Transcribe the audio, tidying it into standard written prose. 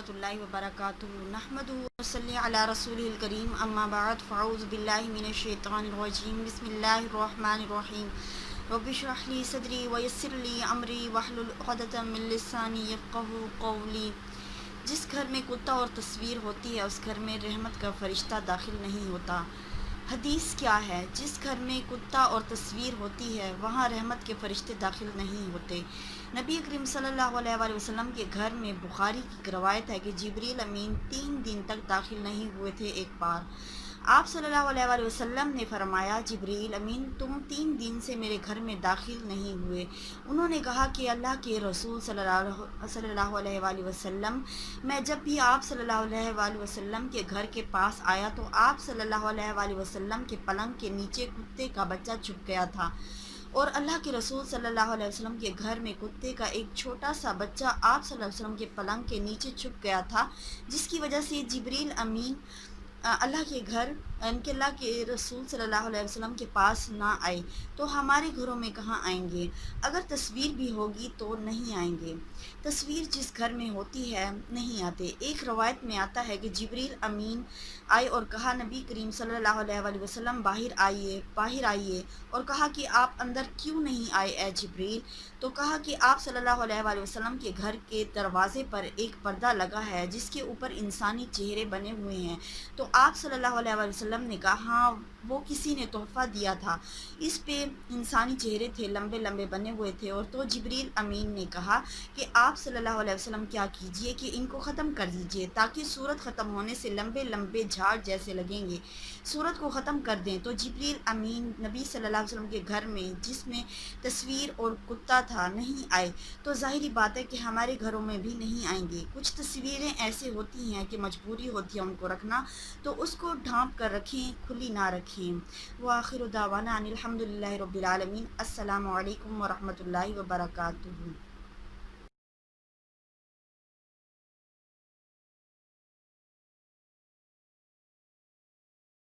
रहमतुल्लाहि व बरकातुहू नहमदुहु व नसल्ली अला रसूलिल करीम अम्मा बाद फ़अऊज़ु बिल्लाहि मिनश शैतानिर रजीम बिस्मिल्लाहिर रहमानिर रहीम रब्बि इश्रह ली सदरी व यस्सिर ली अमरी वहलुल उक़दतम मिन लिसानी यफ़क़हू क़ौली। जिस घर में कुत्ता और तस्वीर होती है उस घर में रहमत का फरिश्ता दाखिल नहीं होता। हदीस क्या है? जिस घर में कुत्ता और तस्वीर होती है वहाँ रहमत के फरिश्ते दाखिल नहीं होते। नबी करीम सल्लल्लाहु अलैहि वसल्लम के घर में बुखारी की रवायत है कि जिब्रील अमीन 3 दिन तक दाखिल नहीं हुए थे। एक बार आप सल्लल्लाहु अलैहि वसल्लम ने फरमाया, जिब्रील अमीन तुम 3 दिन से मेरे घर में दाखिल नहीं हुए। उन्होंने कहा कि अल्लाह के रसूल सल्लल्लाहु अलैहि वसल्लम, मैं जब भी आप सल्लल्लाहु अलैहि वसल्लम के घर के पास आया तो आप सल्लल्लाहु अलैहि वसल्लम के पलंग के नीचे कुत्ते का बच्चा छुप गया था और अल्लाह के रसूल सल्लल्लाहु अलैहि वसल्लम के घर में कुत्ते का एक छोटा सा बच्चा आप सल्लल्लाहु अलैहि वसल्लम के पलंग के नीचे छुप गया था, जिसकी वजह से जिब्रील अमीन अल्लाह के घर उनके अल्लाह के रसूल सल्लल्लाहु अलैहि वसल्लम के पास ना आए तो हमारे घरों में कहाँ आएंगे? अगर तस्वीर भी होगी तो नहीं आएंगे। तस्वीर जिस घर में होती है नहीं आते। एक रवायत में आता है कि जिब्रील अमीन आए और कहा, नबी करीम सल्लल्लाहु अलैहि वसल्लम बाहर आइए और कहा कि आप अंदर क्यों नहीं आए ए जिब्रील? तो कहा कि आप सल्लल्लाहु अलैहि वसल्लम के घर के दरवाज़े पर एक पर्दा लगा है जिसके ऊपर इंसानी चेहरे बने हुए हैं। तो आप सल्लल्लाहु अलैहि वसल्लम ने कहा, हाँ वो किसी ने तोहफ़ा दिया था। इस पे इंसानी चेहरे थे, लंबे लंबे बने हुए थे। और तो जिब्रील अमीन ने कहा कि आप सल्लल्लाहु अलैहि वसल्लम क्या कीजिए कि इनको ख़त्म कर दीजिए ताकि सूरत ख़त्म होने से लंबे लंबे झाड़ जैसे लगेंगे, सूरत को ख़त्म कर दें। तो जिब्रील अमीन नबी सल्लल्लाहु अलैहि वसल्लम के घर में जिसमें तस्वीर और कुत्ता था नहीं आए, तो ज़ाहिरी बात है कि हमारे घरों में भी नहीं आएंगे। कुछ तस्वीरें ऐसे होती हैं कि मजबूरी होती है उनको रखना, तो उसको ढांप कर रखें, खुली ना रखें। व आखिरु दावाना अनिल हम्दुलिल्लाहि रब्बिल आलमीन। अस्सलामु अलैकुम व रहमतुल्लाहि व बरकातुहू।